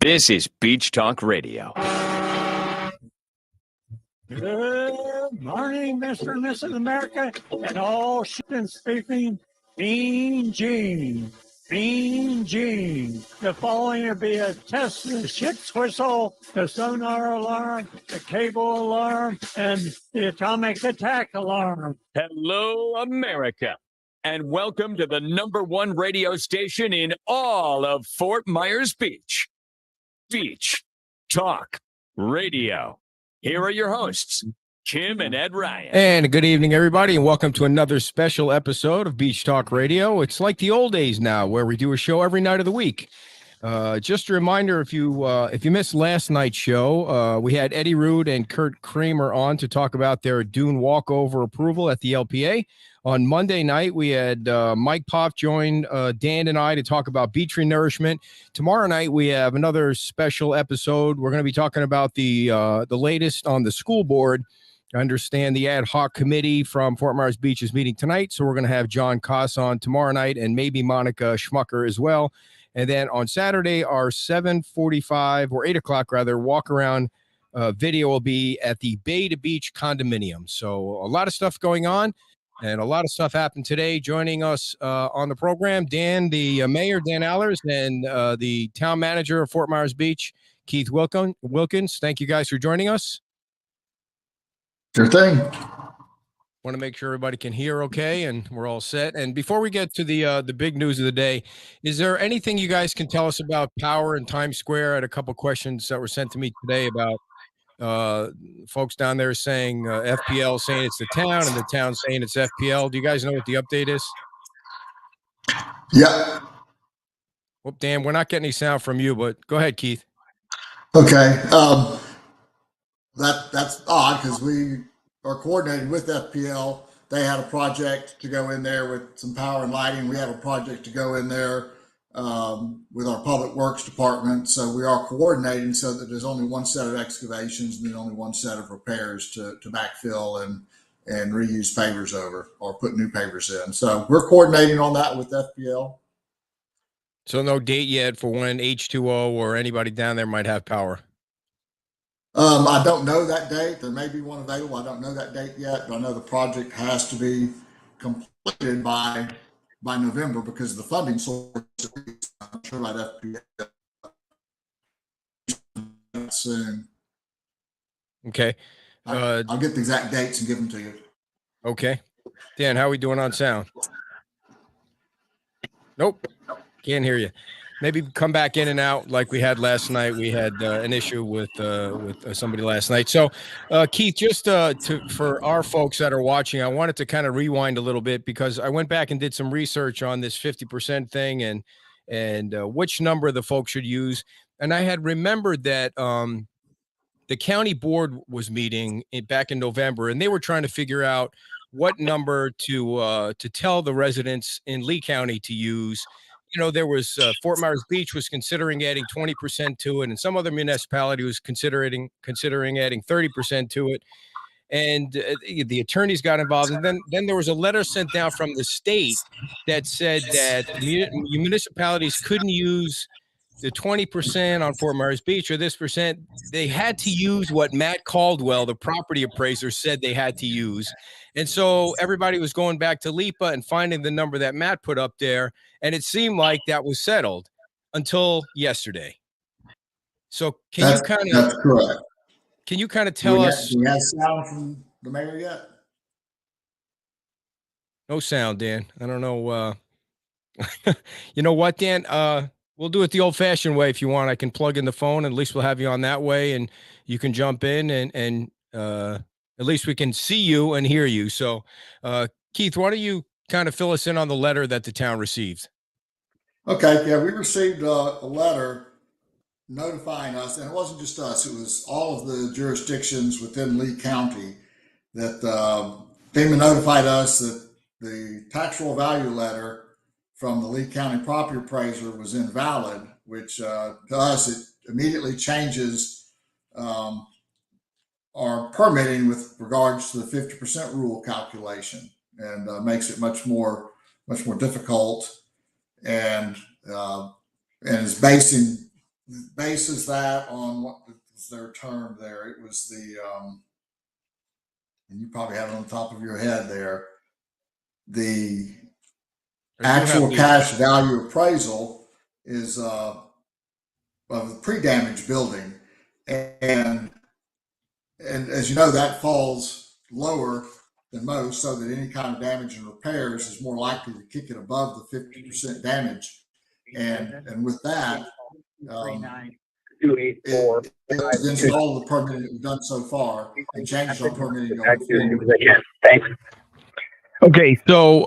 This is Beach Talk Radio. Good morning, Mr. and Mrs. America, and all shipping speaking. Mean Gene. Mean Gene. The following will be a test of the ship's whistle, the sonar alarm, the cable alarm, and the atomic attack alarm. Hello, America, and welcome to the #1 radio station in all of Fort Myers Beach. Beach Talk Radio. Here are your hosts, Kim and Ed Ryan. And good evening, everybody, and welcome to another special episode of Beach Talk Radio. It's like the old days now, where we do a show every night of the week. Just a reminder, if you missed last night's show, we had Eddie Rude and Kurt Kramer on to talk about their dune walkover approval at the LPA. On Monday night, we had Mike Poff join Dan and I to talk about beach renourishment. Tomorrow night, we have another special episode. We're going to be talking about the latest on the school board. I understand the ad hoc committee from Fort Myers Beach is meeting tonight, so we're going to have John Koss on tomorrow night and maybe Monica Schmucker as well. And then on Saturday, our 7:45 or 8 o'clock rather walk around video will be at the Bay to Beach condominium. So a lot of stuff going on. And a lot of stuff happened today. Joining us on the program, Dan, the mayor, Dan Allers, and the town manager of Fort Myers Beach, Keith Wilkins. Thank you guys for joining us. Sure thing. Want to make sure everybody can hear okay, and we're all set. And before we get to the big news of the day, is there anything you guys can tell us about power in Times Square? I had a couple questions that were sent to me today about folks down there saying FPL saying it's the town and the town saying it's FPL. Do you guys know what the update is? Yeah. Well, Dan, we're not getting any sound from you, but go ahead, Keith. Okay. That's odd because we are coordinating with FPL. They had a project to go in there with some power and lighting. We have a project to go in there with our public works department. So we are coordinating so that there's only one set of excavations and then only one set of repairs to backfill and reuse pavers over or put new pavers in. So we're coordinating on that with FPL. So no date yet for when H2O or anybody down there might have power? I don't know that date. There may be one available. I don't know that date yet, but I know the project has to be completed by November because of the funding source. I'm sure about FPL soon. Okay. I'll get the exact dates and give them to you. Okay. Dan, how are we doing on sound? Nope. Can't hear you. Maybe come back in and out like we had last night. We had an issue with somebody last night. So, Keith, just for our folks that are watching, I wanted to kind of rewind a little bit because I went back and did some research on this 50% thing and which number the folks should use. And I had remembered that the county board was meeting back in November, and they were trying to figure out what number to tell the residents in Lee County to use. You know, there was Fort Myers Beach was considering adding 20% to it, and some other municipality was considering adding 30% to it. And the attorneys got involved. And then there was a letter sent down from the state that said that municipalities couldn't use the 20% on Fort Myers Beach or this percent. They had to use what Matt Caldwell, the property appraiser, said they had to use. And so everybody was going back to LIPA and finding the number that Matt put up there. And it seemed like that was settled until yesterday. So that's correct. Can you kind of tell us? Do we have sound from the mayor yet? No sound, Dan. I don't know. You know what, Dan? We'll do it the old-fashioned way if you want. I can plug in the phone, and at least we'll have you on that way, and you can jump in, and at least we can see you and hear you. So, Keith, why don't you kind of fill us in on the letter that the town received? Okay. Yeah, we received a letter notifying us, and it wasn't just us. It was all of the jurisdictions within Lee County that FEMA notified us that the tax roll value letter from the Lee County property appraiser was invalid, which to us, it immediately changes our permitting with regards to the 50% rule calculation and makes it much more difficult and is basing bases that on what was their term there. It was and you probably have it on the top of your head there, the actual cash value appraisal is of the pre-damaged building. And as you know, that falls lower than most, so that any kind of damage and repairs is more likely to kick it above the 50% damage. And with that, against all the permitting that we've done so far and changes on permitting going forward. Thanks. Okay, so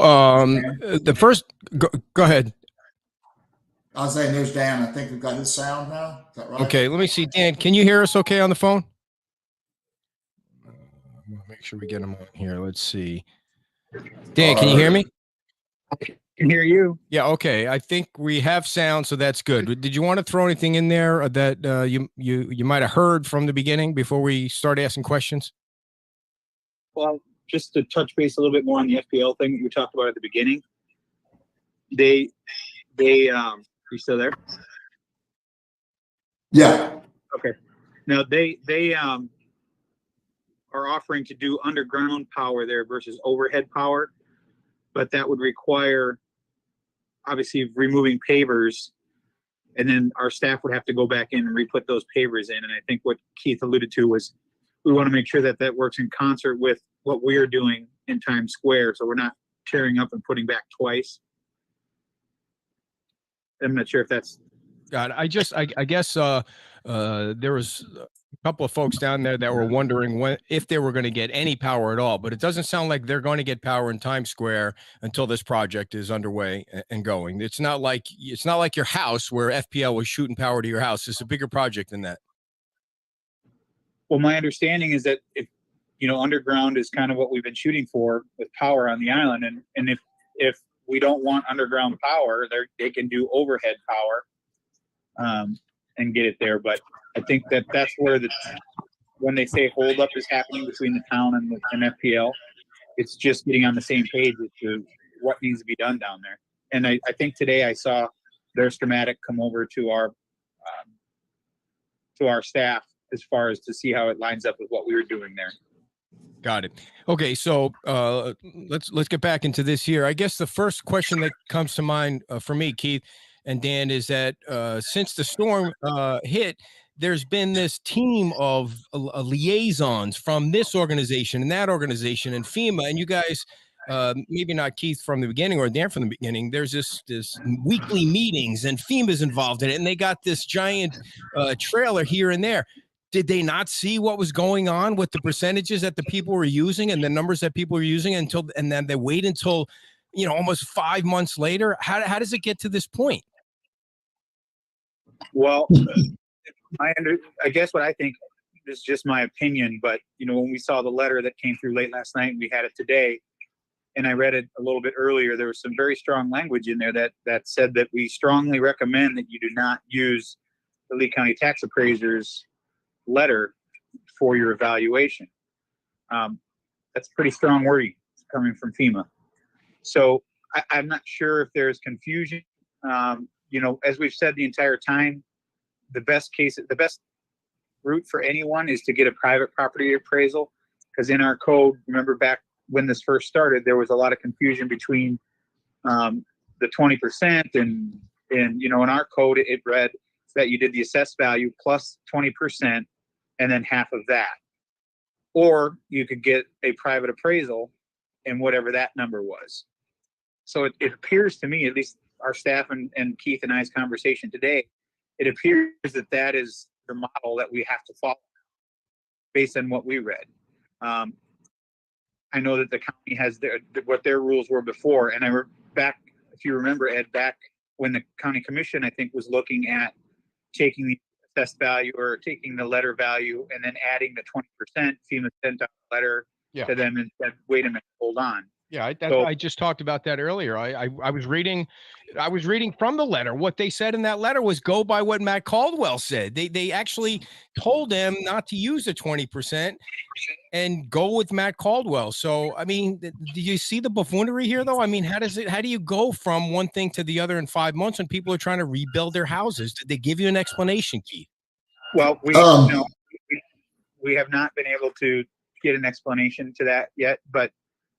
the first, go ahead. I was saying, there's Dan. I think we've got his sound now. Is that right? Okay, let me see. Dan, can you hear us okay on the phone? Make sure we get him on here. Let's see. Dan, can you hear me? I can hear you. Yeah, okay. I think we have sound, so that's good. Did you want to throw anything in there that you might have heard from the beginning before we start asking questions? Well, just to touch base a little bit more on the FPL thing that you talked about at the beginning. They you still there? Yeah. Okay. Now they are offering to do underground power there versus overhead power, but that would require obviously removing pavers, and then our staff would have to go back in and re-put those pavers in. And I think what Keith alluded to was we want to make sure that that works in concert with what we're doing in Times Square, so we're not tearing up and putting back twice. I'm not sure if that's. God, I guess there was a couple of folks down there that were wondering if they were going to get any power at all, but it doesn't sound like they're going to get power in Times Square until this project is underway and going. It's not like your house where FPL was shooting power to your house. It's a bigger project than that. Well, my understanding is that if underground is kind of what we've been shooting for with power on the island, and if we don't want underground power, they can do overhead power and get it there. But I think that's where when they say holdup is happening between the town and FPL, it's just getting on the same page as to what needs to be done down there. And I think today I saw their schematic come over to our staff as far as to see how it lines up with what we were doing there. Got it. Okay, so let's get back into this here. I guess the first question that comes to mind for me, Keith and Dan, is that since the storm hit, there's been this team of liaisons from this organization and that organization and FEMA, and you guys, maybe not Keith from the beginning or Dan from the beginning, there's this weekly meetings, and FEMA's involved in it, and they got this giant trailer here and there. Did they not see what was going on with the percentages that the people were using and the numbers that people were using and then they wait until, almost 5 months later? How does it get to this point? Well, I guess what I think is just my opinion, but when we saw the letter that came through late last night, and we had it today, and I read it a little bit earlier, there was some very strong language in there that said that we strongly recommend that you do not use the Lee County tax appraiser's letter for your evaluation. That's pretty strong wording coming from FEMA. So I'm not sure if there's confusion. As we've said the entire time, the best route for anyone is to get a private property appraisal, because in our code, remember back when this first started, there was a lot of confusion between the 20% and in our code, it read that you did the assessed value plus 20% and then half of that. Or you could get a private appraisal and whatever that number was. So it appears to me, at least our staff and Keith and I's conversation today, it appears that is the model that we have to follow based on what we read. I know that the county has what their rules were before. And I were back, if you remember, Ed, back when the county commission, I think, was looking at taking the assessed value or taking the letter value and then adding the 20%. FEMA sent out a letter to them and said, wait a minute, hold on. Yeah, So- I just talked about that earlier. I was reading from the letter. What they said in that letter was go by what Matt Caldwell said. They actually told him not to use the 20% and go with Matt Caldwell. So, I mean, do you see the buffoonery here, though? I mean, how do you go from one thing to the other in 5 months when people are trying to rebuild their houses? Did they give you an explanation, Keith? Well, no, we have not been able to get an explanation to that yet. But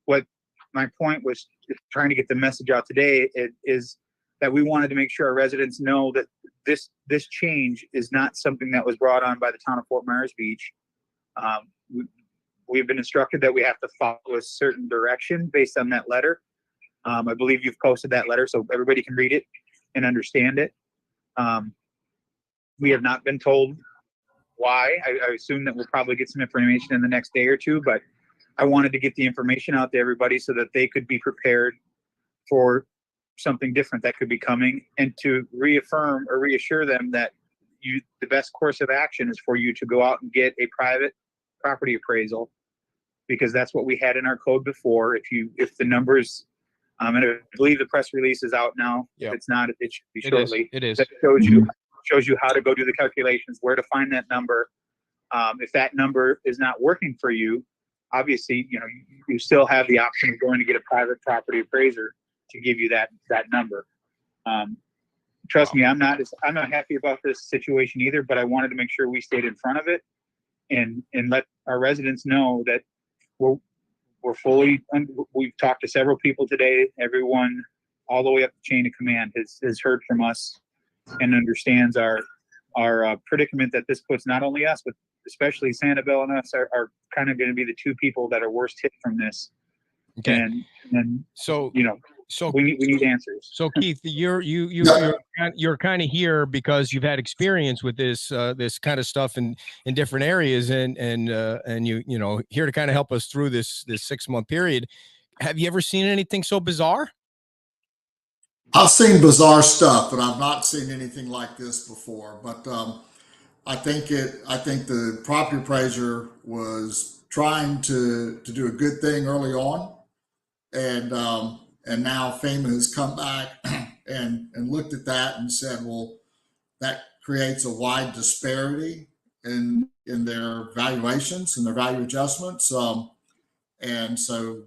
what my point was trying to get the message out today is that we wanted to make sure our residents know that this change is not something that was brought on by the town of Fort Myers Beach. We've been instructed that we have to follow a certain direction based on that letter. I believe you've posted that letter so everybody can read it and understand it. We have not been told why. I assume that we'll probably get some information in the next day or two, but I wanted to get the information out to everybody so that they could be prepared for something different that could be coming, and to reaffirm or reassure them that the best course of action is for you to go out and get a private property appraisal, because that's what we had in our code before. If the numbers, and I believe the press release is out now. Yeah. If it's not, it should be shortly. It is. That shows you how to go do the calculations, where to find that number. If that number is not working for you, obviously, you still have the option of going to get a private property appraiser to give you that number. Trust me, I'm not happy about this situation either, but I wanted to make sure we stayed in front of it and let our residents know that we're fully. We've talked to several people today. Everyone, all the way up the chain of command, has heard from us and understands our predicament that this puts not only us, but especially Sanibel and us are kind of going to be the two people that are worst hit from this. Okay. And So we need answers. So Keith, you're kind of here because you've had experience with this kind of stuff in different areas, and you here to kind of help us through this 6-month period. Have you ever seen anything so bizarre? I've seen bizarre stuff, but I've not seen anything like this before. But I think the property appraiser was trying to do a good thing early on, and now FEMA has come back and looked at that and said, well, that creates a wide disparity in their valuations and their value adjustments, and so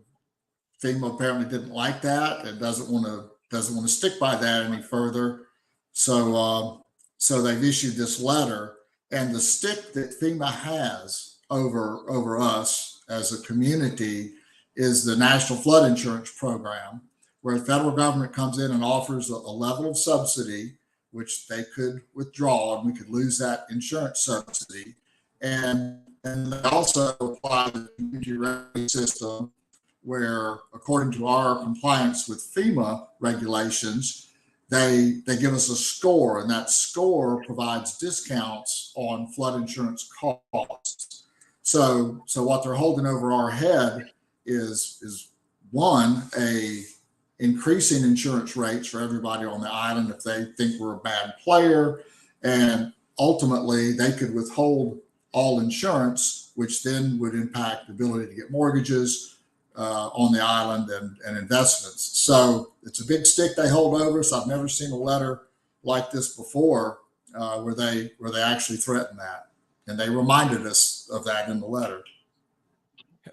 FEMA apparently didn't like that and doesn't want to stick by that any further. So they've issued this letter, and the stick that FEMA has over us as a community is the National Flood Insurance Program, where the federal government comes in and offers a level of subsidy, which they could withdraw, and we could lose that insurance subsidy. And they also apply the community revenue system, where, according to our compliance with FEMA regulations, they give us a score, and that score provides discounts on flood insurance costs. So what they're holding over our head is one, increasing insurance rates for everybody on the island if they think we're a bad player, and ultimately they could withhold all insurance, which then would impact the ability to get mortgages on the island and investments. So it's a big stick they hold over us. I've never seen a letter like this before where they actually threatened that, and they reminded us of that in the letter.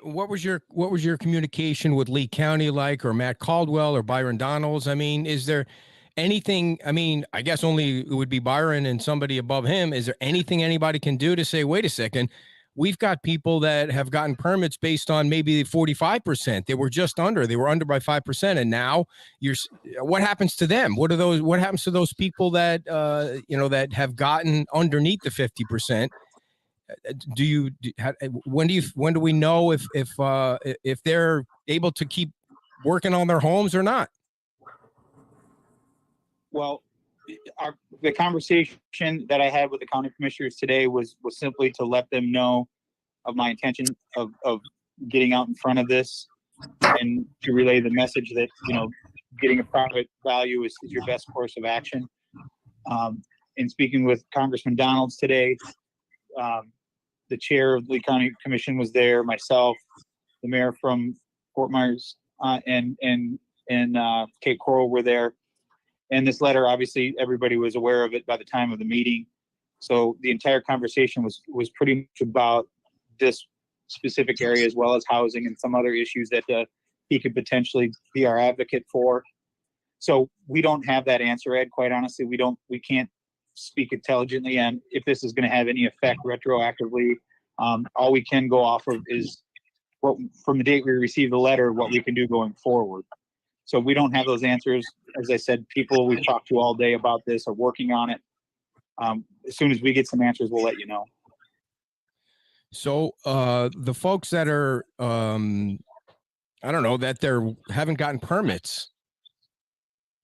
What was your communication with Lee County like, or Matt Caldwell or Byron Donalds? I mean, is there anything? I mean, I guess only it would be Byron and somebody above him. Is there anything anybody can do to say, wait a second, we've got people that have gotten permits based on maybe 45%. They were under by 5%. And now what happens to them? What happens to those people that, that have gotten underneath the 50%? When do we know if they're able to keep working on their homes or not? Well, the conversation that I had with the county commissioners today was simply to let them know of my intention of getting out in front of this, and to relay the message that, getting a private value is your best course of action. In speaking with Congressman Donalds today, the chair of the Lee County Commission was there, myself, the mayor from Fort Myers and Cape Coral were there. And this letter, obviously, everybody was aware of it by the time of the meeting. So the entire conversation was pretty much about this specific area, as well as housing and some other issues that he could potentially be our advocate for. So we don't have that answer, Ed. Quite honestly, we can't speak intelligently on if this is going to have any effect retroactively. All we can go off of is what, from the date we received the letter, what we can do going forward. So we don't have those answers. As I said, people we've talked to all day about this are working on it. As soon as we get some answers, we'll let you know. So the folks that are, I don't know, that haven't gotten permits.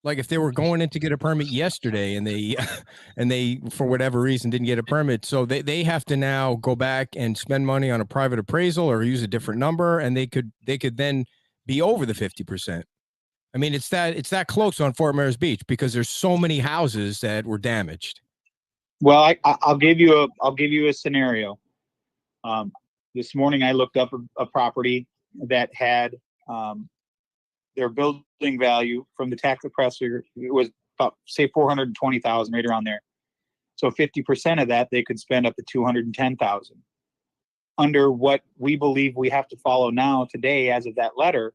Like if they were going in to get a permit yesterday and they for whatever reason didn't get a permit, so they have to now go back and spend money on a private appraisal or use a different number, and they could then be over the 50%. I mean, it's that close on Fort Myers Beach because there's so many houses that were damaged. Well, I'll give you a scenario. This morning I looked up a property that had their building value from the tax assessor. It was about, say, $420,000, right around there. So 50% of that they could spend up to $210,000. Under what we believe we have to follow now today, as of that letter,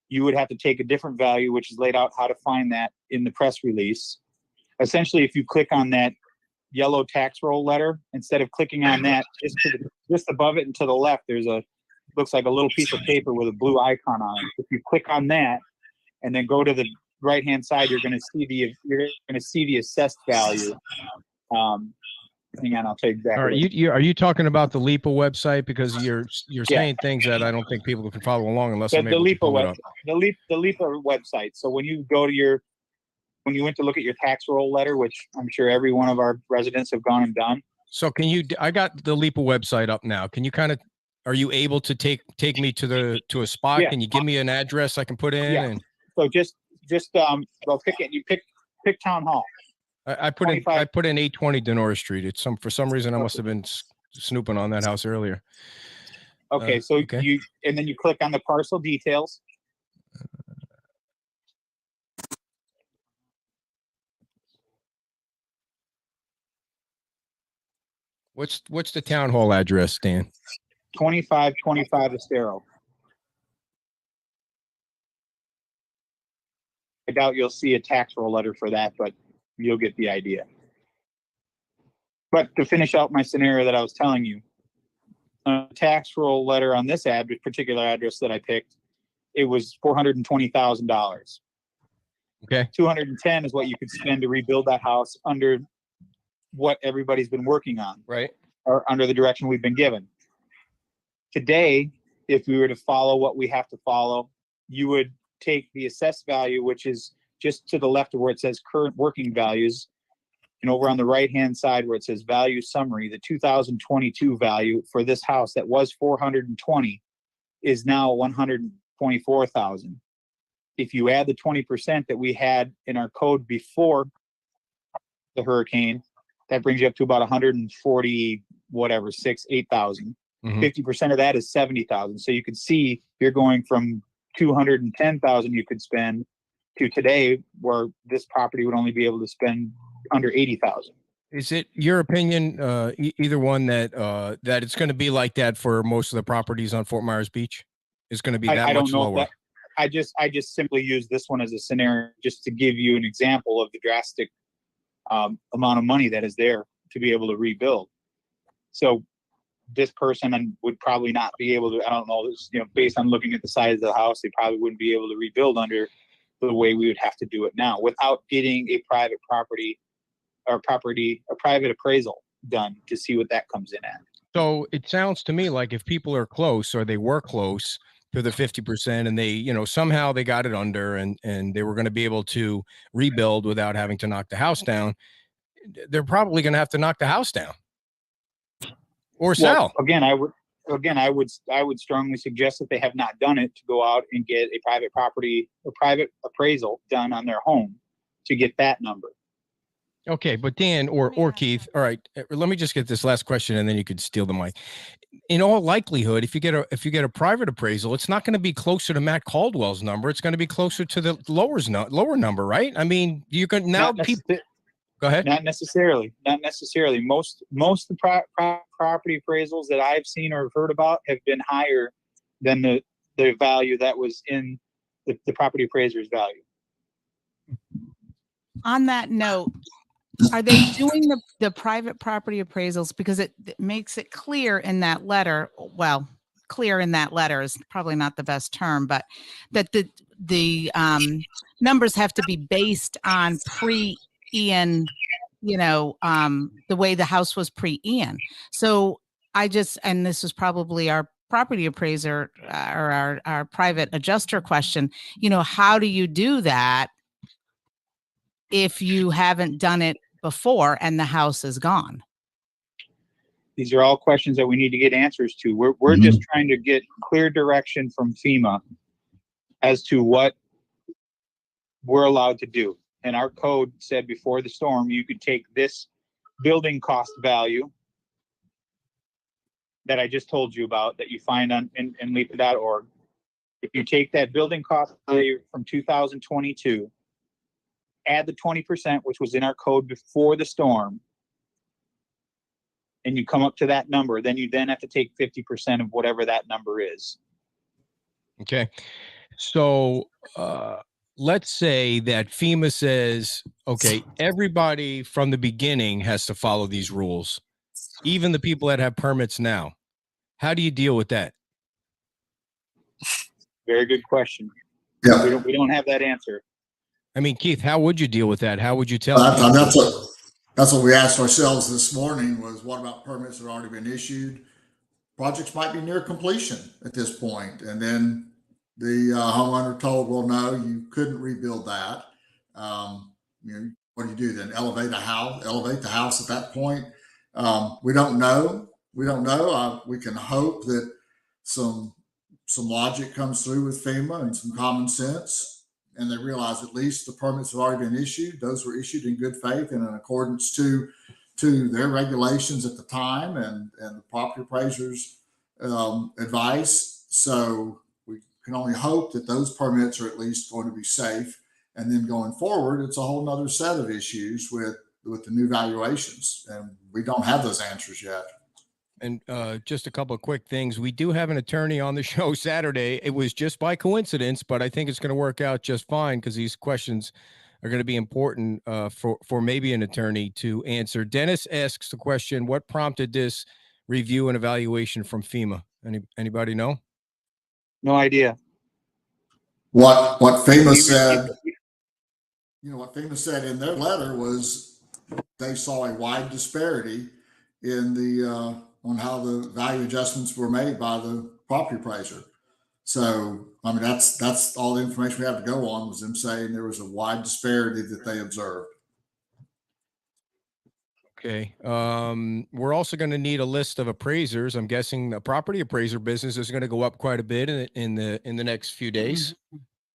you would have to take a different value, which is laid out how to find that in the press release. Essentially, if you click on that yellow tax roll letter, instead of clicking on that, just above it and to the left, there's looks like a little piece of paper with a blue icon on it. If you click on that and then go to the right hand side, you're going to see the assessed value. Hang on, I'll tell you exactly. All right, are you talking about the LIPA website? Because you're saying things that I don't think people can follow along unless I'm able to pull it up. The LIPA website. So when you go to when you went to look at your tax roll letter, which I'm sure every one of our residents have gone and done. So I got the LIPA website up now. Can you are you able to take me to a spot? Yeah. Can you give me an address I can put in? Yeah. So just well, pick it. You pick Town Hall. I put in 820 Denora Street. For some reason I must have been snooping on that house earlier. Okay, and then you click on the parcel details. What's the town hall address, Dan? 2525 Estero. I doubt you'll see a tax roll letter for that, but you'll get the idea. But to finish out my scenario that I was telling you, a tax roll letter on this particular address that I picked, it was $420,000. Okay. 210 is what you could spend to rebuild that house under what everybody's been working on, right? Or under the direction we've been given. Today, if we were to follow what we have to follow, you would take the assessed value, which is just to the left of where it says current working values, and over on the right hand side where it says value summary, the 2022 value for this house that was 420 is now 124,000. If you add the 20% that we had in our code before the hurricane, that brings you up to about 140, whatever, 8,000. 50% of that is 70,000. So you can see you're going from 210,000 you could spend to today, where this property would only be able to spend under 80,000. Is it your opinion, either one, that it's going to be like that for most of the properties on Fort Myers Beach? It's going to be that much lower? I just simply use this one as a scenario just to give you an example of the drastic amount of money that is there to be able to rebuild. So this person would probably not be able to, I don't know, based on looking at the size of the house, they probably wouldn't be able to rebuild under the way we would have to do it now without getting a private private appraisal done to see what that comes in at. So it sounds to me like if people are close, or they were close to the 50%, and they, somehow they got it under and they were going to be able to rebuild without having to knock the house down, they're probably going to have to knock the house down or sell. Well, I would strongly suggest that they have not done it to go out and get a private appraisal done on their home to get that number. Okay, but Dan or Keith, all right, let me just get this last question and then you could steal the mic. In all likelihood, if you get a private appraisal, it's not going to be closer to Matt Caldwell's number. It's going to be closer to the lower number, right? I mean, you can now people. Go ahead. Not necessarily. Not necessarily. Most of the property appraisals that I've seen or heard about have been higher than the value that was in the property appraiser's value. On that note, are they doing the private property appraisals because it makes it clear in that letter? Well, clear in that letter is probably not the best term, but that the numbers have to be based on pre-Ian, the way the house was pre-Ian. So and this is probably our property appraiser or our private adjuster question, how do you do that if you haven't done it before and the house is gone? These are all questions that we need to get answers to. We're just trying to get clear direction from FEMA as to what we're allowed to do. And our code said before the storm, you could take this building cost value that I just told you about that you find on in LEPA.org. If you take that building cost value from 2022, add the 20%, which was in our code before the storm, and you come up to that number, then you have to take 50% of whatever that number is. Okay. So let's say that FEMA says, okay, everybody from the beginning has to follow these rules, even the people that have permits now. How do you deal with that? Very good question. Yeah. We don't have that answer. I mean, Keith, how would you deal with that? How would you tell? That's what we asked ourselves this morning was, what about permits that have already been issued? Projects might be near completion at this point. And then the homeowner told, well, no, you couldn't rebuild that. What do you do then? Elevate the house at that point? We don't know. We can hope that some logic comes through with FEMA and some common sense, and they realize at least the permits have already been issued. Those were issued in good faith and in accordance to their regulations at the time and the property appraiser's advice. So we can only hope that those permits are at least going to be safe. And then going forward, it's a whole nother set of issues with the new valuations. And we don't have those answers yet. And just a couple of quick things. We do have an attorney on the show Saturday. It was just by coincidence, but I think it's going to work out just fine because these questions are going to be important for maybe an attorney to answer. Dennis asks the question, what prompted this review and evaluation from FEMA? Anybody know? No idea. What FEMA said, what FEMA said in their letter was they saw a wide disparity in the on how the value adjustments were made by the property appraiser. So, I mean, that's all the information we have to go on was them saying there was a wide disparity that they observed. Okay. We're also going to need a list of appraisers. I'm guessing the property appraiser business is going to go up quite a bit in the next few days.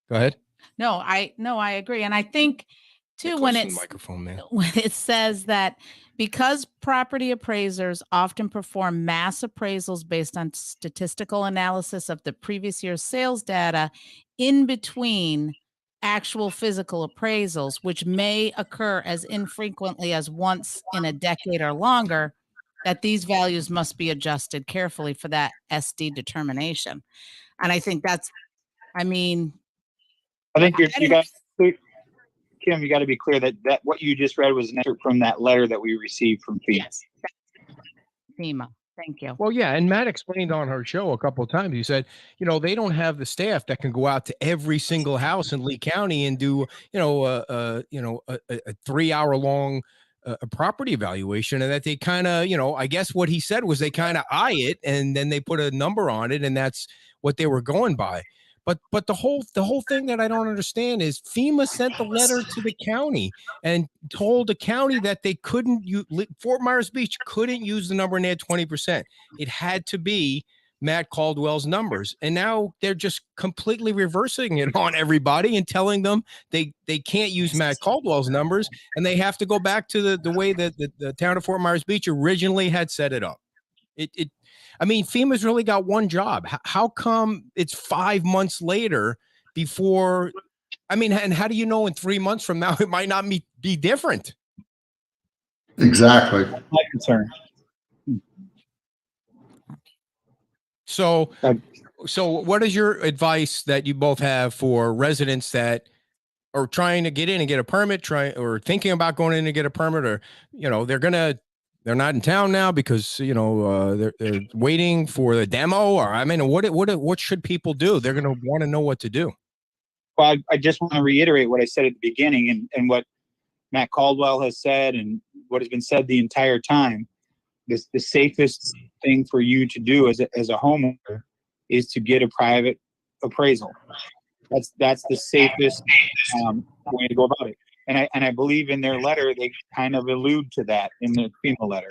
Go ahead. No, I agree. And I think too, when it says that because property appraisers often perform mass appraisals based on statistical analysis of the previous year's sales data in between actual physical appraisals, which may occur as infrequently as once in a decade or longer, that these values must be adjusted carefully for that SD determination. And I think I think you got Kim, you got to be clear that what you just read was an excerpt from that letter that we received from FEMA. Yes. FEMA. Thank you. Well, yeah, and Matt explained on her show a couple of times. He said, they don't have the staff that can go out to every single house in Lee County and do, a 3-hour-long property evaluation, and that they kind of, I guess what he said was they kind of eye it and then they put a number on it, and that's what they were going by. But the whole thing that I don't understand is FEMA sent the letter to the county and told the county that they couldn't use Fort Myers Beach couldn't use the number and add 20%. It had to be Matt Caldwell's numbers. And now they're just completely reversing it on everybody and telling them they can't use Matt Caldwell's numbers, and they have to go back to the way that the town of Fort Myers Beach originally had set it up. I mean, FEMA's really got one job. How come it's 5 months later before? I mean, and how do you know in 3 months from now it might not be different? Exactly. That's my concern. So what is your advice that you both have for residents that are trying to get in and get a permit, or thinking about going in and get a permit, or, you know, they're not in town now because, you know, they're waiting for the demo, or, I mean, what should people do? They're going to want to know what to do. Well, I just want to reiterate what I said at the beginning, and what Matt Caldwell has said, and what has been said the entire time. The safest thing for you to do as a homeowner is to get a private appraisal. That's the safest way to go about it. And I believe in their letter they kind of allude to that in the FEMA letter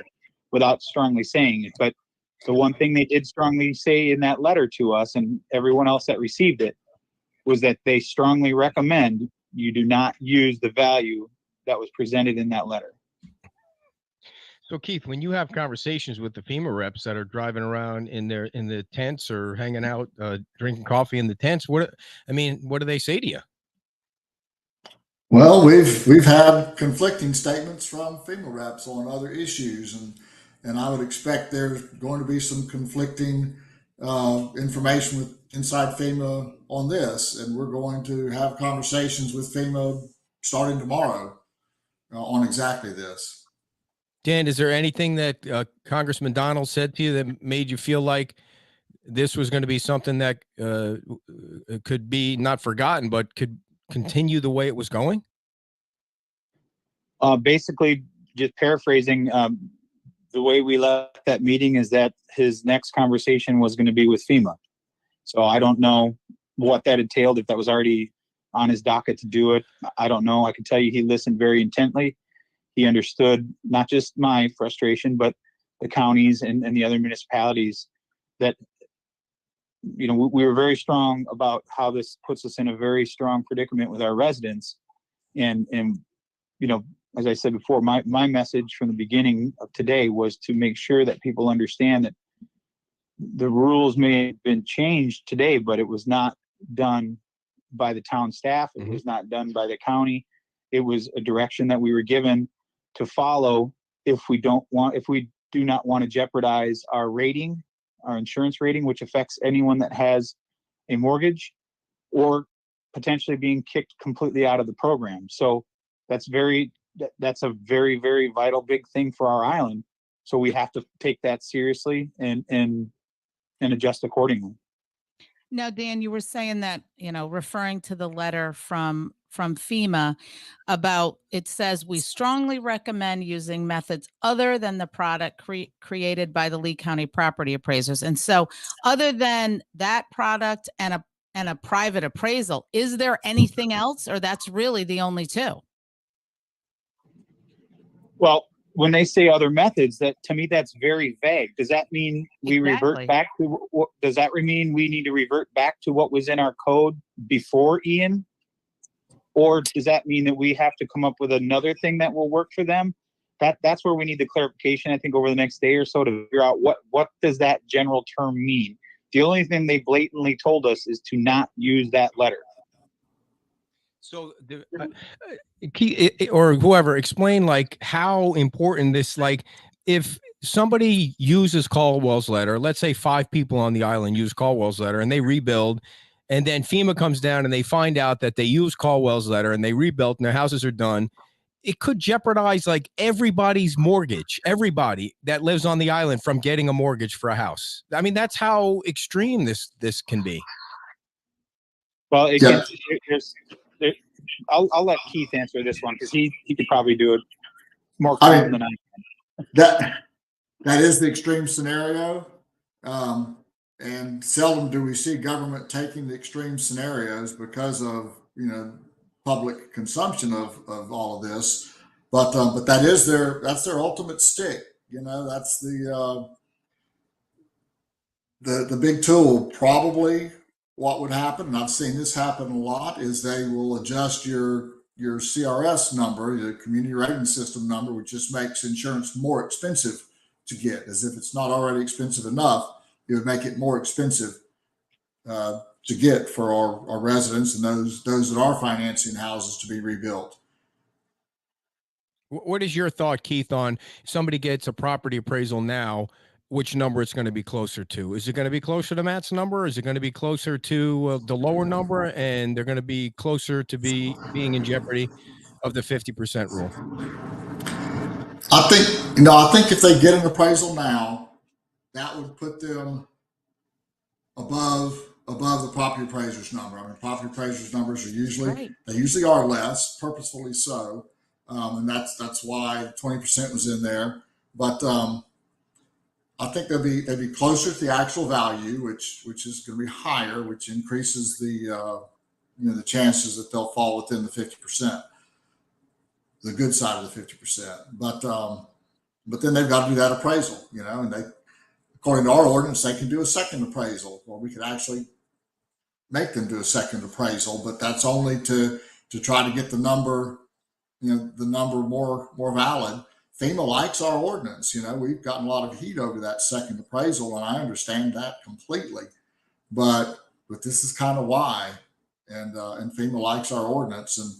without strongly saying it. But the one thing they did strongly say in that letter to us and everyone else that received it was that they strongly recommend you do not use the value that was presented in that letter. So Keith, when you have conversations with the FEMA reps that are driving around in the tents or hanging out, drinking coffee in the tents, what do they say to you? Well, we've had conflicting statements from FEMA reps on other issues, and I would expect there's going to be some conflicting information inside FEMA on this, and we're going to have conversations with FEMA starting tomorrow on exactly this. Dan, is there anything that Congressman Donald said to you that made you feel like this was going to be something that could be not forgotten, but could continue the way it was going? Basically, just paraphrasing, the way we left that meeting is that his next conversation was going to be with FEMA. So I don't know what that entailed, if that was already on his docket to do it. I don't know. I can tell you he listened very intently. He understood not just my frustration, but the counties and the other municipalities that, you know, we were very strong about how this puts us in a very strong predicament with our residents. And you know, as I said before, my message from the beginning of today was to make sure that people understand that the rules may have been changed today, but it was not done by the town staff. It was not done by the county. It was a direction that we were given to follow if we do not want to jeopardize our rating, our insurance rating, which affects anyone that has a mortgage, or potentially being kicked completely out of the program. So that's a very, very vital, big thing for our island. So we have to take that seriously and adjust accordingly. Now, Dan, you were saying that, you know, referring to the letter from FEMA about, it says we strongly recommend using methods other than the product created by the Lee County property appraisers. And so other than that product and a private appraisal, is there anything else, or that's really the only two? Well, when they say other methods, that to me, that's very vague. Does that mean we revert back to what? Does that mean we need to revert back to what was in our code before Ian? Or does that mean that we have to come up with another thing that will work for them? That's where we need the clarification, I think, over the next day or so to figure out what does that general term mean. The only thing they blatantly told us is to not use that letter. So, or whoever, explain like how important this, like if somebody uses Caldwell's letter, let's say 5 people on the island use Caldwell's letter and they rebuild, and then FEMA comes down and they find out that they use Caldwell's letter and they rebuilt and their houses are done, it could jeopardize like everybody's mortgage, everybody that lives on the island from getting a mortgage for a house. I mean, that's how extreme this can be. Well, I'll let Keith answer this one because he could probably do it more calm than I can. That is the extreme scenario. And seldom do we see government taking the extreme scenarios because of, you know, public consumption of all of this. But that's their ultimate stick. You know, that's the big tool probably what would happen, and I've seen this happen a lot, is they will adjust your CRS number, the community rating system number, which just makes insurance more expensive to get. As if it's not already expensive enough, it would make it more expensive to get for our residents and those that are financing houses to be rebuilt. What is your thought, Keith, on if somebody gets a property appraisal now, which number it's going to be closer to? Is it going to be closer to Matt's number? Is it going to be closer to the lower number, and they're going to be closer to being in jeopardy of the 50% rule? I think if they get an appraisal now, that would put them above the property appraiser's number. I mean, property appraiser's numbers are usually are less, purposefully so, and that's why 20% was in there. But I think they'll be closer to the actual value, which is going to be higher, which increases the the chances that they'll fall within the 50%, the good side of the 50%. But then they've got to do that appraisal, and they, according to our ordinance, they can do a second appraisal, or we could actually make them do a second appraisal, but that's only to try to get the number, the number more valid. FEMA likes our ordinance. We've gotten a lot of heat over that second appraisal, and I understand that completely. But this is kind of why, and FEMA likes our ordinance. And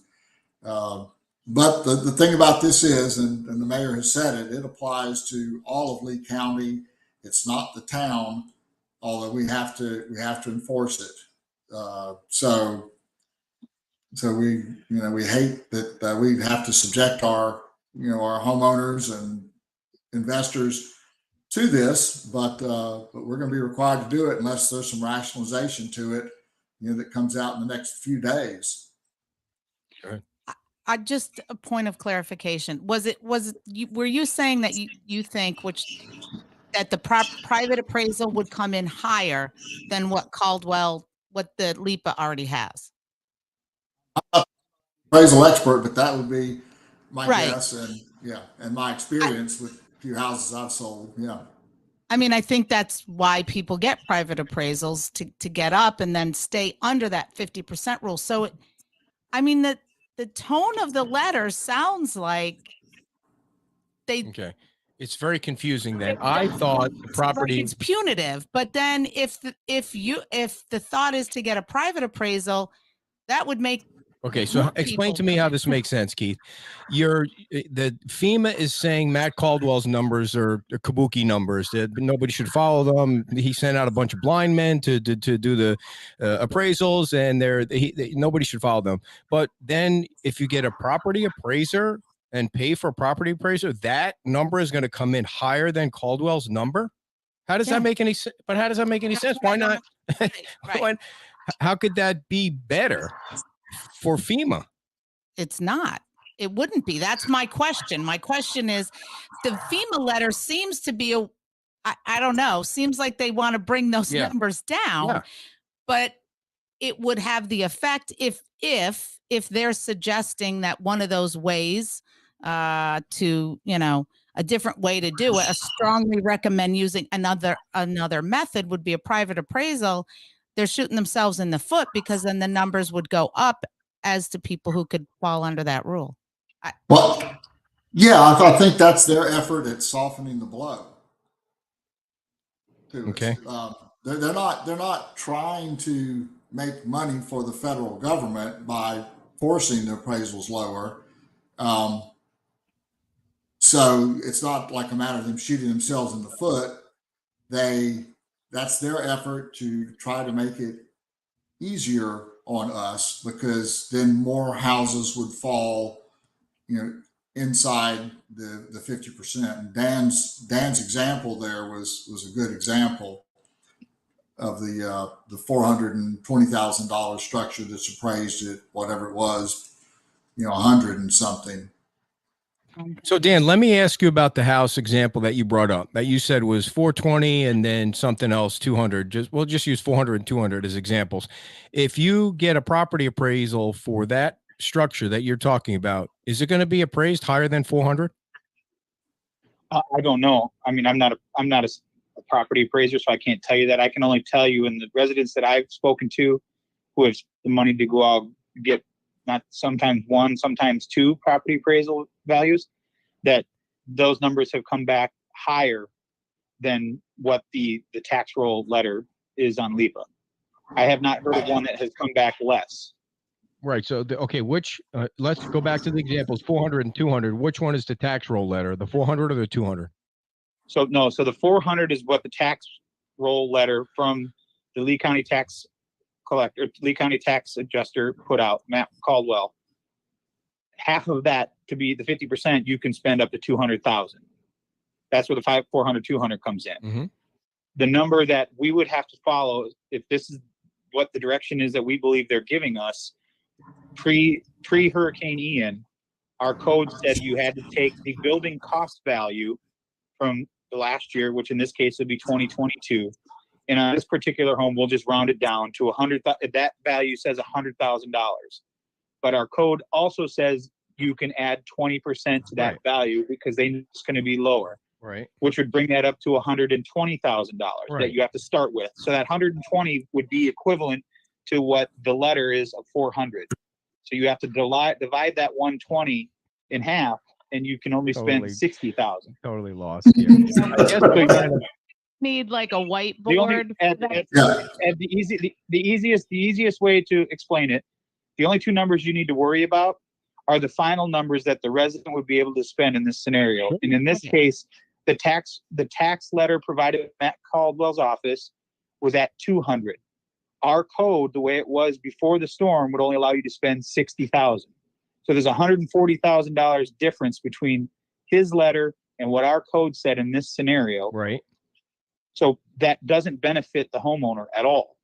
but the thing about this is, and the mayor has said it, it applies to all of Lee County. It's not the town, although we have to enforce it. So we hate that we have to subject our our homeowners and investors to this, but we're going to be required to do it unless there's some rationalization to it, that comes out in the next few days. Sure. Just a point of clarification. Were you saying that you think that the private appraisal would come in higher than what the LIPA already has? I'm not an appraisal expert, but that would be my Right. guess, and my experience with a few houses I've sold. Yeah. I mean, I think that's why people get private appraisals to get up and then stay under that 50% rule. So, the tone of the letter sounds like Okay. It's very confusing then. I thought the property, it's punitive, but then if the thought is to get a private appraisal, that would make. Okay, so explain to me how this makes sense, Keith. The FEMA is saying Matt Caldwell's numbers are kabuki numbers, that nobody should follow them. He sent out a bunch of blind men to do the appraisals, and nobody should follow them. But then if you get a property appraiser and pay for a property appraiser, that number is going to come in higher than Caldwell's number. How does that make any sense? But how does that make any sense? Why not? Right. How could that be better for FEMA? It's not. It wouldn't be. That's my question. My question is, the FEMA letter seems to be I don't know, seems like they want to bring those numbers down, but it would have the effect if they're suggesting that one of those ways to, a different way to do it, I strongly recommend using another method would be a private appraisal. They're shooting themselves in the foot, because then the numbers would go up as to people who could fall under that rule. I think that's their effort at softening the blow. Okay. They're not trying to make money for the federal government by forcing the appraisals lower. So it's not like a matter of them shooting themselves in the foot. That's their effort to try to make it easier on us, because then more houses would fall, inside the 50%. And Dan's example there was a good example of the $420,000 structure that's appraised at whatever it was, 100 and something. So Dan, let me ask you about the house example that you brought up, that you said was 420 and then something else 200. We'll just use 400 and 200 as examples. If you get a property appraisal for that structure that you're talking about, is it going to be appraised higher than 400? I don't know. I mean, I'm not a a property appraiser, so I can't tell you that. I can only tell you, in the residents that I've spoken to who have the money to go out get not sometimes one, sometimes two property appraisal values, that those numbers have come back higher than what the tax roll letter is on LIPA. I have not heard of one that has come back less. Right. So, okay, which, let's go back to the examples, 400 and 200. Which one is the tax roll letter, the 400 or the 200? So no, so the 400 is what the tax roll letter from the Lee County tax collector, Lee County tax adjuster put out, Matt Caldwell. Half of that, to be the 50%, you can spend up to 200,000. That's where the 400, 200 comes in. Mm-hmm. The number that we would have to follow, if this is what the direction is that we believe they're giving us, pre-Hurricane Ian, our code said you had to take the building cost value from the last year, which in this case would be 2022. And on this particular home, we'll just round it down to 100. That value says $100,000. But our code also says you can add 20% to that value because it's going to be lower. Right. Which would bring that up to $120,000 that you have to start with. So that 120 would be equivalent to what the letter is of 400. So you have to divide that 120 in half, and you can only spend 60,000. Totally lost here. I guess we need like a whiteboard. The easiest way to explain it, the only two numbers you need to worry about are the final numbers that the resident would be able to spend in this scenario. And in this case, the tax letter provided at Matt Caldwell's office was at 200. Our code, the way it was before the storm, would only allow you to spend 60,000. So there's $140,000 difference between his letter and what our code said in this scenario. Right. So that doesn't benefit the homeowner at all.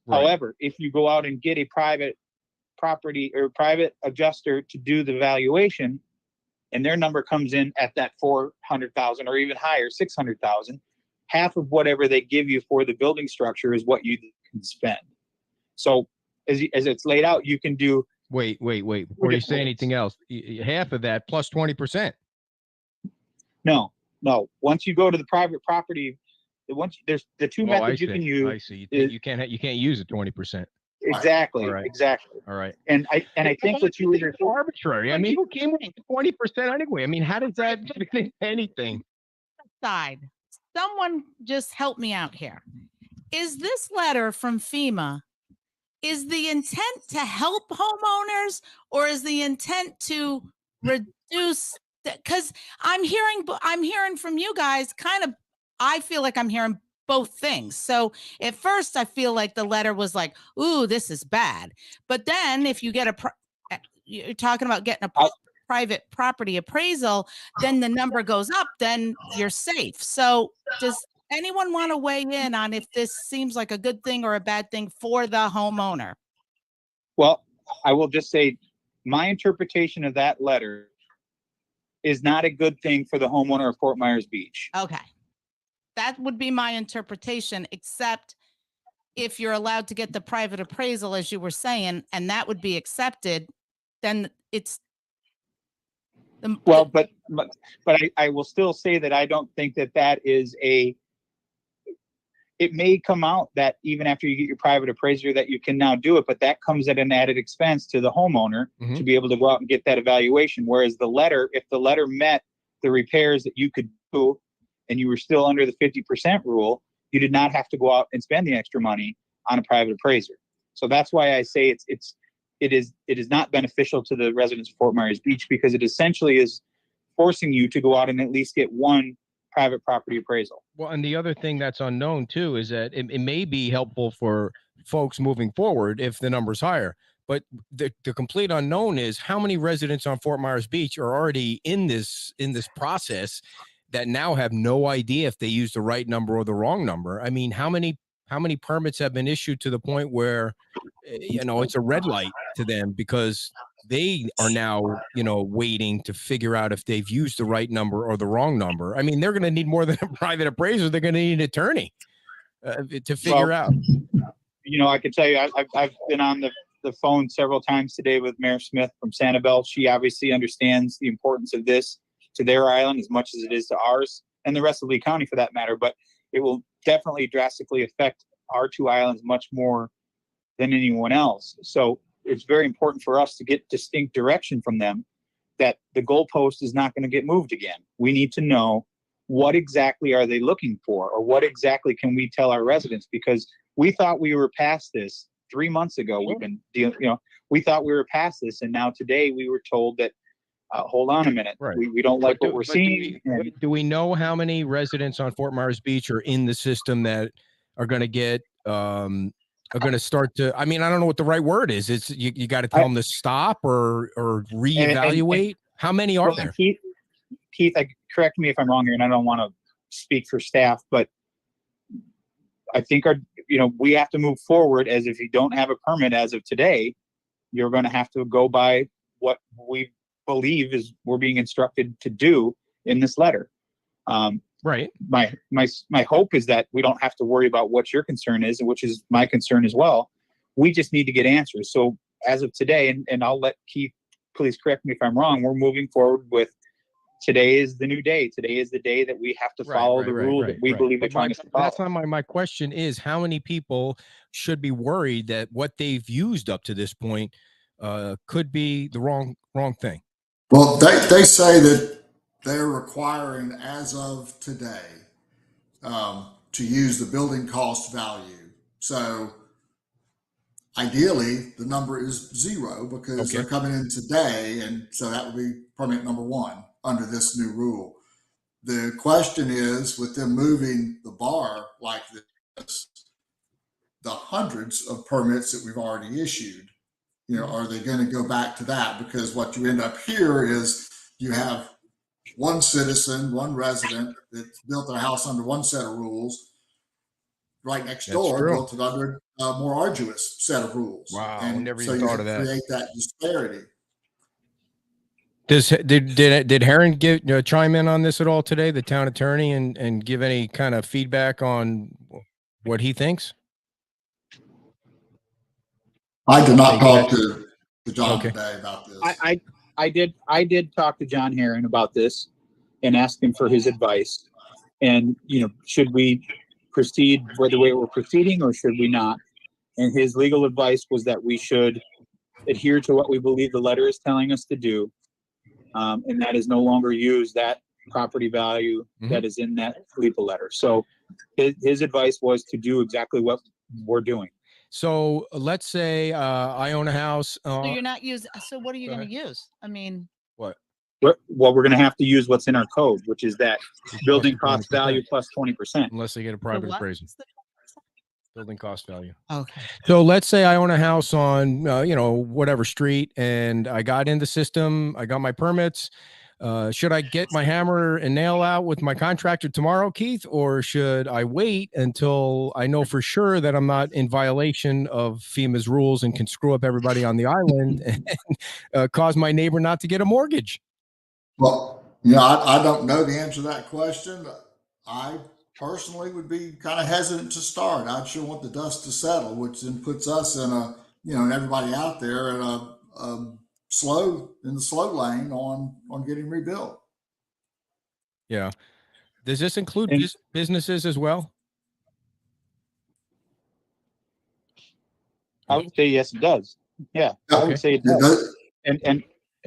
Right. However, if you go out and get a private property or private adjuster to do the valuation, and their number comes in at that 400,000 or even higher, 600,000, half of whatever they give you for the building structure is what you can spend. So as it's laid out, you can do. Wait. Before you say anything else, half of that plus 20%. No. Once you go to the private property, there's the two methods you can use. I see. You can't use it 20%. Exactly. Right. Exactly. All right. And I think what you were arbitrary. I mean, who came with 20% anyway? I mean, how does that mean anything? Side. Someone just help me out here. Is this letter from FEMA, is the intent to help homeowners, or is the intent to reduce? Because I'm hearing from you guys kind of, I feel like I'm hearing both things. So at first I feel like the letter was like, ooh, this is bad. But then if you get you're talking about getting a private property appraisal, then the number goes up, then you're safe. So does anyone want to weigh in on if this seems like a good thing or a bad thing for the homeowner? Well, I will just say my interpretation of that letter is not a good thing for the homeowner of Fort Myers Beach. Okay. That would be my interpretation, except if you're allowed to get the private appraisal, as you were saying, and that would be accepted, then it's well, but I will still say that I don't think that is it may come out that even after you get your private appraiser that you can now do it, but that comes at an added expense to the homeowner to be able to go out and get that evaluation. Whereas the letter, if the letter met the repairs that you could do and you were still under the 50% rule, you did not have to go out and spend the extra money on a private appraiser. So that's why I say it is not beneficial to the residents of Fort Myers Beach, because it essentially is forcing you to go out and at least get one private property appraisal. Well, and the other thing that's unknown too is that it may be helpful for folks moving forward if the number's higher. But the complete unknown is how many residents on Fort Myers Beach are already in this process that now have no idea if they use the right number or the wrong number. I mean, how many permits have been issued to the point where, it's a red light to them because they are now, waiting to figure out if they've used the right number or the wrong number. I mean, they're going to need more than a private appraiser. They're going to need an attorney to figure out. I can tell you, I've been on the phone several times today with Mayor Smith from Sanibel. She obviously understands the importance of this to their island as much as it is to ours. and the rest of Lee County for that matter, but it will definitely drastically affect our two islands much more than anyone else. So it's very important for us to get distinct direction from them that the goalpost is not going to get moved again. We need to know what exactly are they looking for, or what exactly can we tell our residents, because we thought we were past this 3 months ago. We've been dealing, we thought we were past this, and now today we were told that hold on a minute, Right. we don't like what we're seeing. Do we know how many residents on Fort Myers Beach are in the system that are going to get are going to start to, I mean, I don't know what the right word is. It's you got to tell them to stop or reevaluate. How many are there? Keith, correct me if I'm wrong here, and I don't want to speak for staff, but I think we have to move forward as if you don't have a permit as of today, you're going to have to go by what we believe is we're being instructed to do in this letter. Right. My hope is that we don't have to worry about what your concern is, which is my concern as well. We just need to get answers. So as of today, and I'll let Keith please correct me if I'm wrong, we're moving forward with today is the new day. Today is the day that we have to follow the rule that we believe they're trying to follow. That's not my question is how many people should be worried that what they've used up to this point could be the wrong thing? Well, they say that they're requiring as of today to use the building cost value. So ideally the number is 0 because they're coming in today. And so that would be permit number 1 under this new rule. The question is, with them moving the bar like this, the hundreds of permits that we've already issued, are they going to go back to that? Because what you end up here is you have one citizen, one resident that built their house under one set of rules, right next door built it under a more arduous set of rules. Wow, and never so even thought of that. Create that disparity. Did Heron chime in on this at all today, the town attorney, and give any kind of feedback on what he thinks? I did not talk to John today about this. I did talk to John Heron about this and asked him for his advice. And should we proceed the way we're proceeding, or should we not? And his legal advice was that we should adhere to what we believe the letter is telling us to do. And that is no longer use that property value that is in that legal letter. So his advice was to do exactly what we're doing. So let's say I own a house. So you're not using. So what are you going to use? I mean, what? Well, we're going to have to use what's in our code, which is that building cost value plus 20%. Unless they get a private appraisal. Building cost value. Okay. So let's say I own a house on, whatever street, and I got in the system. I got my permits. Should I get my hammer and nail out with my contractor tomorrow, Keith, or should I wait until I know for sure that I'm not in violation of FEMA's rules and can screw up everybody on the island and cause my neighbor not to get a mortgage? Well, I don't know the answer to that question. I personally would be kind of hesitant to start. I'd sure want the dust to settle, which then puts us in and everybody out there in the slow lane on getting rebuilt. Yeah. Does this include businesses as well? I would say yes, it does. Yeah, I would say it does.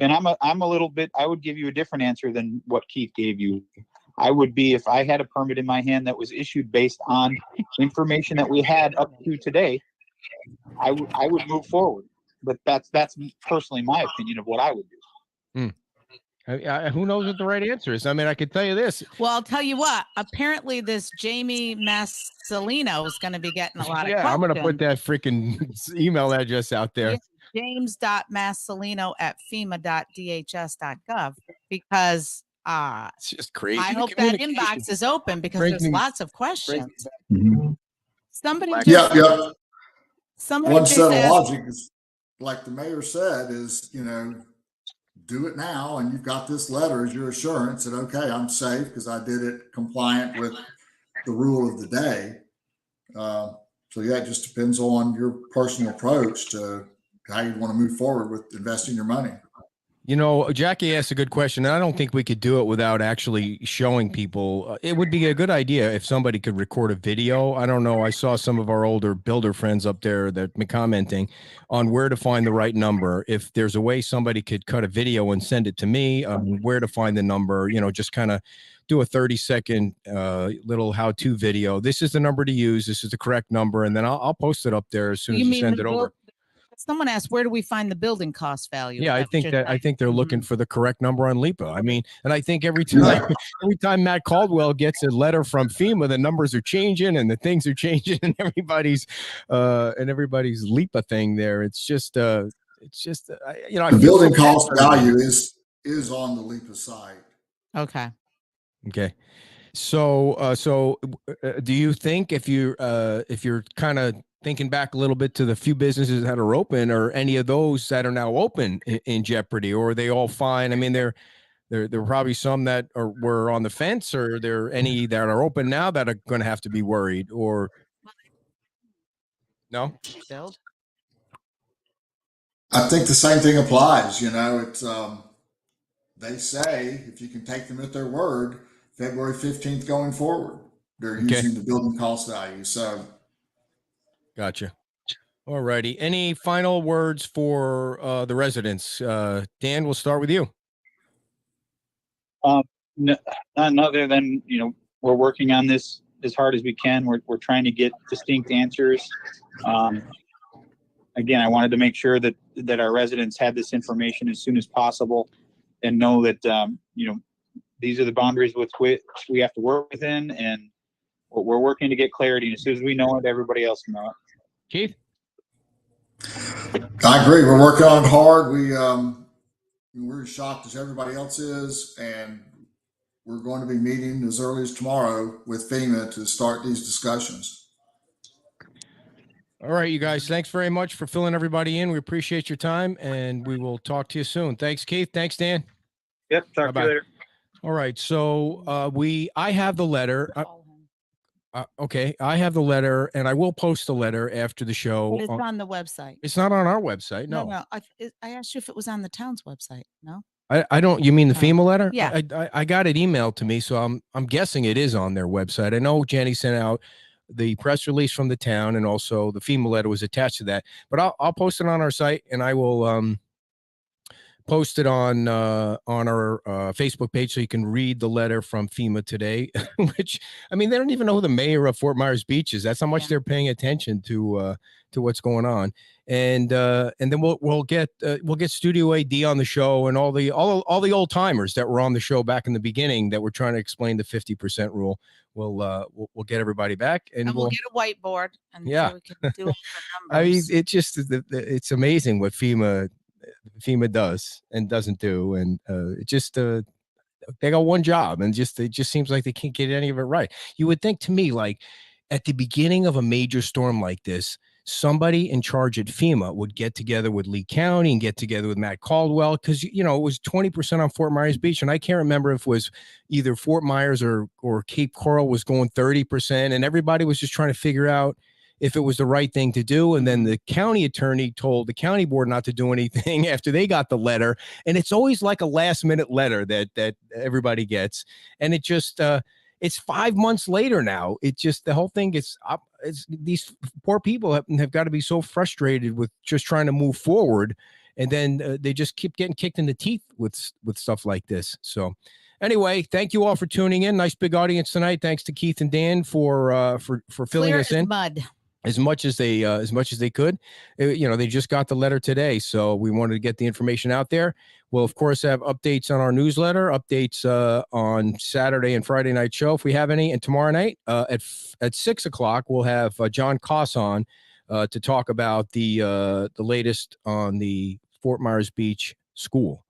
And I'm a little bit, I would give you a different answer than what Keith gave you. I would be, if I had a permit in my hand that was issued based on information that we had up to today, I would move forward. But that's personally my opinion of what I would do. Who knows what the right answer is? I mean, I could tell you this. Well, I'll tell you what. Apparently, this Jamie Massolino is going to be getting a lot of questions. I'm going to put that freaking email address out there. It's james.massolino@fema.dhs.gov because it's just crazy. I hope that inbox is open because there's lots of questions. Somebody One set of logic is, like the mayor said, is do it now, and you've got this letter as your assurance that okay, I'm safe because I did it compliant with the rule of the day. So yeah, it just depends on your personal approach to how you want to move forward with investing your money. You know, Jackie asked a good question. And I don't think we could do it without actually showing people. It would be a good idea if somebody could record a video. I don't know. I saw some of our older builder friends up there that been commenting on where to find the right number. If there's a way somebody could cut a video and send it to me, where to find the number, just kind of do a 30-second little how-to video. This is the number to use. This is the correct number. And then I'll post it up there as soon as you send it over. Someone asked, where do we find the building cost value? Yeah, I think they're looking for the correct number on LIPA. I mean, and I think every time Matt Caldwell gets a letter from FEMA, the numbers are changing and the things are changing, and everybody's LIPA thing there. It's just the building cost value is on the LIPA site. Okay. So do you think if you're kind of thinking back a little bit to the few businesses that are open, or any of those that are now open in jeopardy, or are they all fine? I mean, there are probably some that were on the fence, or are there any that are open now that are going to have to be worried, or no? Build. I think the same thing applies. It's they say if you can take them at their word, February 15th going forward, they're using the building cost value. So. Gotcha. All righty. Any final words for the residents? Dan, we'll start with you. None other than, we're working on this as hard as we can. We're trying to get distinct answers. Again, I wanted to make sure that our residents had this information as soon as possible and know that, these are the boundaries with which we have to work within, and we're working to get clarity. And as soon as we know it, everybody else can know it. Keith? I agree. We're working on it hard. We're as shocked as everybody else is, and we're going to be meeting as early as tomorrow with FEMA to start these discussions. All right, you guys, thanks very much for filling everybody in. We appreciate your time, and we will talk to you soon. Thanks, Keith. Thanks, Dan. Yep. Talk to you later. All right. So I have the letter. Okay, I have the letter, and I will post the letter after the show. But it's on the website. It's not on our website. No. I asked you if it was on the town's website. No. I don't. You mean the FEMA letter? Yeah. I got it emailed to me, so I'm guessing it is on their website. I know Jenny sent out the press release from the town, and also the FEMA letter was attached to that. But I'll post it on our site, and I will post it on our Facebook page so you can read the letter from FEMA today. Which, I mean, they don't even know who the mayor of Fort Myers Beach is. That's how much they're paying attention to what's going on. And then we'll get Studio AD on the show, and all the old timers that were on the show back in the beginning that were trying to explain the 50% rule. We'll get everybody back, and we'll get a whiteboard, and yeah, so we can do all the numbers. I mean, it's amazing what FEMA does and doesn't do, and they got one job, and it just seems like they can't get any of it right. You would think, to me, like at the beginning of a major storm like this, somebody in charge at FEMA would get together with Lee County and get together with Matt Caldwell, because it was 20% on Fort Myers Beach, and I can't remember if it was either Fort Myers or Cape Coral was going 30%, and everybody was just trying to figure out if it was the right thing to do. And then the county attorney told the county board not to do anything after they got the letter. And it's always like a last minute letter that everybody gets. And it just, it's 5 months later now. It just, the whole thing is up. These poor people have got to be so frustrated with just trying to move forward. And then they just keep getting kicked in the teeth with stuff like this. So anyway, thank you all for tuning in. Nice big audience tonight. Thanks to Keith and Dan for filling us in. Mud. As much as they could. They just got the letter today, so we wanted to get the information out there. We'll of course have updates on our newsletter, updates on Saturday and Friday night show if we have any, and tomorrow night at 6 o'clock we'll have John Koss on to talk about the latest on the Fort Myers Beach school.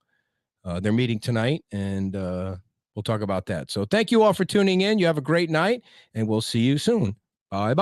They're meeting tonight, and we'll talk about that. So thank you all for tuning in. You have a great night, and we'll see you soon. Bye.